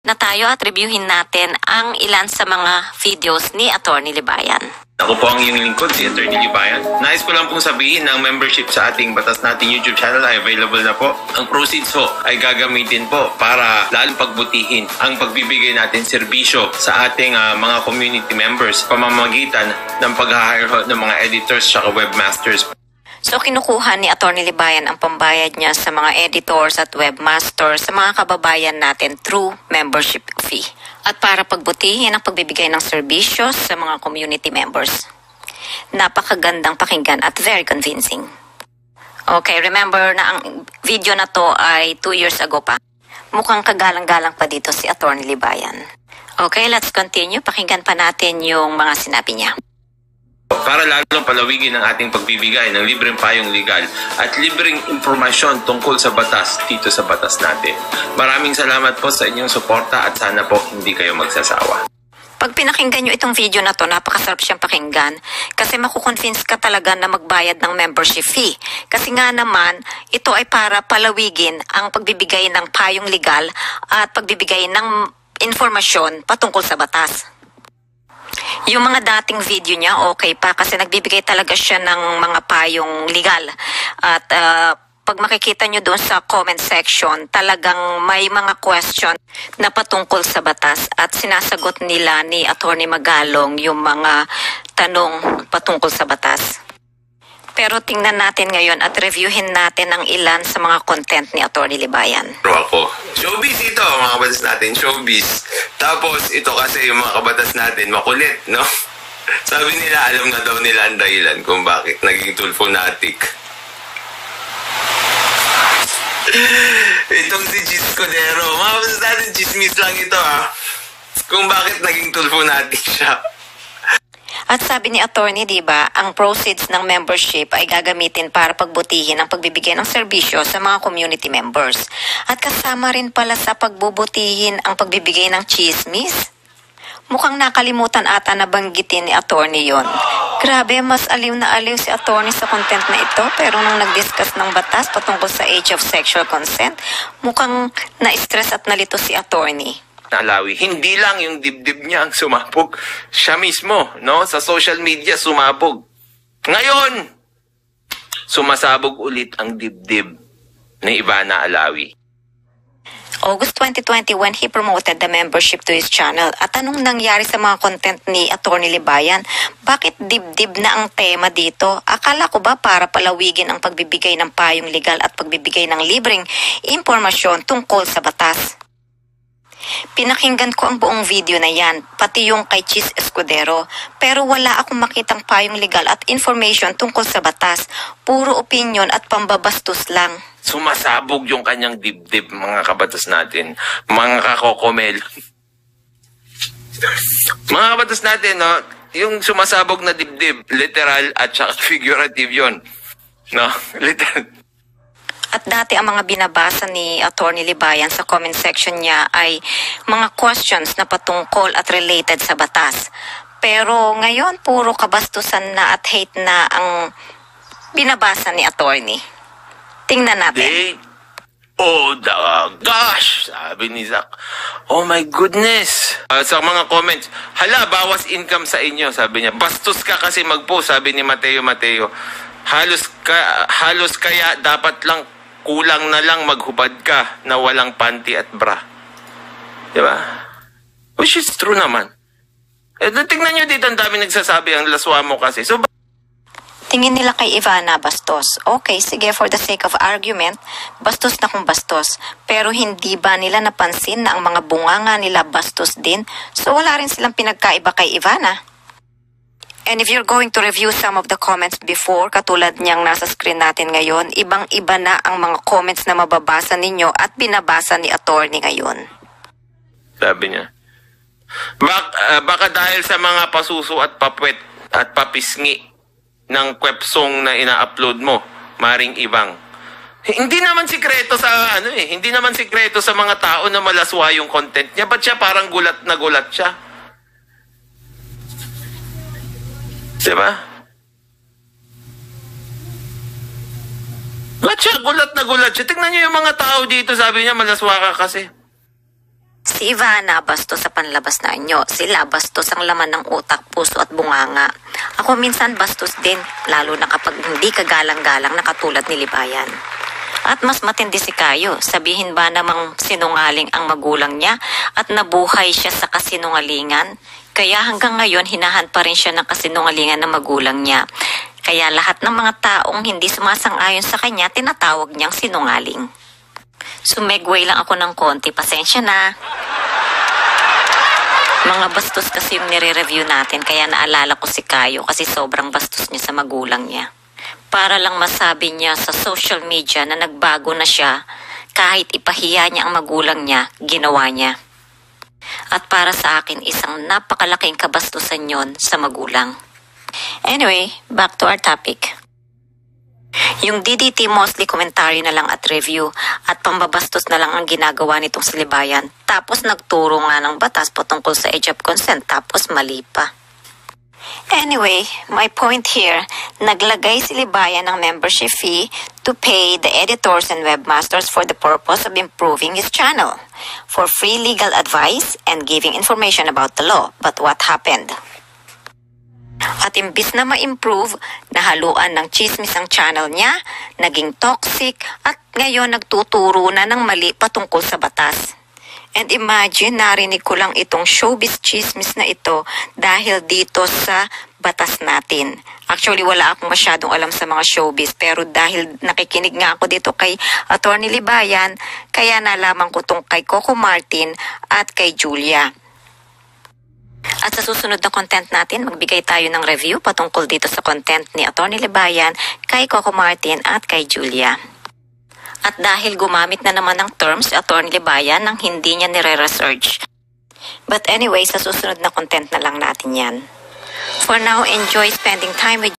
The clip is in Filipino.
Na tayo at reviewin natin ang ilan sa mga videos ni Atty. Libayan. Ako po ang iyong lingkod, si Atty. Libayan. Nais ko lang pong sabihin na ang membership sa ating Batas Natin YouTube channel ay available na po. Ang proceeds po ay gagamitin po para lalong pagbutihin ang pagbibigay natin serbisyo sa ating mga community members pamamagitan ng pag-hire ng mga editors at webmasters. So kinukuha ni Atty. Libayan ang pambayad niya sa mga editors at webmasters sa mga kababayan natin through membership fee. At para pagbutihin ang pagbibigay ng serbisyo sa mga community members. Napakagandang pakinggan at very convincing. Okay, remember na ang video na to ay 2 years ago pa. Mukhang kagalang-galang pa dito si Atty. Libayan. Okay, let's continue. Pakinggan pa natin yung mga sinabi niya. Para lalong palawigin ang ating pagbibigay ng libreng payong legal at libreng impormasyon tungkol sa batas dito sa batas natin. Maraming salamat po sa inyong suporta at sana po hindi kayo magsasawa. Pag pinakinggan nyo itong video na to, napakasarap siyang pakinggan kasi makukonvince ka talaga na magbayad ng membership fee. Kasi nga naman, ito ay para palawigin ang pagbibigay ng payong legal at pagbibigay ng informasyon patungkol sa batas. Yung mga dating video niya, okay pa kasi nagbibigay talaga siya ng mga payong legal. At pag makikita nyo doon sa comment section, talagang may mga question na patungkol sa batas at sinasagot nila ni Atty. Magalong yung mga tanong patungkol sa batas. Pero tingnan natin ngayon at reviewin natin ang ilan sa mga content ni Atty. Libayan. Ako, showbiz ito, mga kabatas natin, showbiz. Tapos ito kasi yung mga kabatas natin, makulit, no? Sabi nila, alam na daw nila ang dahilan kung bakit naging tulfonatic. Itong si Gis Codero, mga kabatas natin, chismis lang ito kung bakit naging tulfonatic siya. At sabi ni attorney, diba, ang proceeds ng membership ay gagamitin para pagbutihin ang pagbibigay ng serbisyo sa mga community members. At kasama rin pala sa pagbubutihin ang pagbibigay ng chismis. Mukhang nakalimutan ata na banggitin ni attorney yon. Grabe, mas aliw na aliw si attorney sa content na ito, pero nung nag-discuss ng batas patungkol sa age of sexual consent, mukhang na-stress at nalito si attorney. Alawi. Hindi lang yung dibdib niya ang sumabog. Siya mismo, no? Sa social media, sumabog. Ngayon, sumasabog ulit ang dibdib ni Ivana Alawi. August 2020 when he promoted the membership to his channel. At anong nangyari sa mga content ni Atty. Libayan? Bakit dibdib na ang tema dito? Akala ko ba para palawigin ang pagbibigay ng payong legal at pagbibigay ng libreng impormasyon tungkol sa batas? Pinakinggan ko ang buong video na yan, pati yung kay Chis Escudero, pero wala akong makitang payong legal at information tungkol sa batas. Puro opinion at pambabastos lang. Sumasabog yung kanyang dibdib, mga kabatas natin, mga kakokomel. Mga kabatas natin, no? Yung sumasabog na dibdib, literal at saka figurative yun. No? Literal. At dati ang mga binabasa ni Atty. Libayan sa comment section niya ay mga questions na patungkol at related sa batas. Pero ngayon, puro kabastusan na at hate na ang binabasa ni attorney. Tingnan natin. Oh, gosh! Sabi ni Zach. Oh my goodness! Sa mga comments, hala, bawas income sa inyo, sabi niya. Bastos ka kasi mag-post, sabi ni Mateo. Halos kaya dapat lang kulang na lang maghubad ka na walang panty at bra. Diba? Which is true naman. Tingnan nyo dito, ang dami nagsasabi ang laswa mo kasi. So, tingin nila kay Ivana bastos. Okay, sige, for the sake of argument, bastos na kung bastos. Pero hindi ba nila napansin na ang mga bunganga nila bastos din? So wala rin silang pinagkaiba kay Ivana. And if you're going to review some of the comments before, katulad niyang nasa screen natin ngayon, ibang-iba na ang mga comments na mababasa ninyo at binabasa ni attorney ngayon. Sabi niya, baka dahil sa mga pasuso at papwet at papisngi ng kwepsong na ina-upload mo, maring ibang. Hindi naman sikreto sa hindi naman sikreto sa mga tao na malaswa yung content niya. Ba't siya parang gulat na gulat siya? Diba? Ba't siya gulat na gulat siya? Tingnan niyo yung mga tao dito, sabi niya, malaswa ka kasi. Si Ivana, bastos sa panlabas na anyo. Sila, bastos ang laman ng utak, puso at bunganga. Ako minsan bastos din, lalo na kapag hindi ka galang-galang na katulad ni Libayan. At mas matindi si Kayo, sabihin ba namang sinungaling ang magulang niya at nabuhay siya sa kasinungalingan? Kaya hanggang ngayon hinahan pa rin siya ng kasinungalingan ng magulang niya. Kaya lahat ng mga taong hindi sumasang-ayon sa kanya, tinatawag niyang sinungaling. Sumegway lang ako ng konti, pasensya na. Mga bastos kasi yung nire-review natin, kaya naalala ko si Kayo kasi sobrang bastos niya sa magulang niya. Para lang masabi niya sa social media na nagbago na siya, kahit ipahiya niya ang magulang niya, ginawa niya. At para sa akin, isang napakalaking kabastusan yon sa magulang. Anyway, back to our topic. Yung DDT mostly commentary na lang at review at pambabastos na lang ang ginagawa nitong si Libayan. Tapos nagturo nga ng batas patungkol sa age of consent tapos mali pa. Anyway, my point here, naglagay si Libayan ng membership fee to pay the editors and webmasters for the purpose of improving his channel, for free legal advice and giving information about the law. But what happened? At imbis na ma-improve, nahaluan ng chismis ang channel niya, naging toxic at ngayon nagtuturo na ng mali patungkol sa batas. And imagine, narinig ko lang itong showbiz chismis na ito dahil dito sa batas natin. Actually, wala akong masyadong alam sa mga showbiz, pero dahil nakikinig nga ako dito kay Atty. Libayan, kaya nalaman ko tong kay Coco Martin at kay Julia. At sa susunod na content natin, magbigay tayo ng review patungkol dito sa content ni Atty. Libayan, kay Coco Martin at kay Julia. At dahil gumamit na naman ng terms si Atty. Libayan nang hindi niya nire-research. But anyway, sa susunod na content na lang natin yan. For now, enjoy spending time with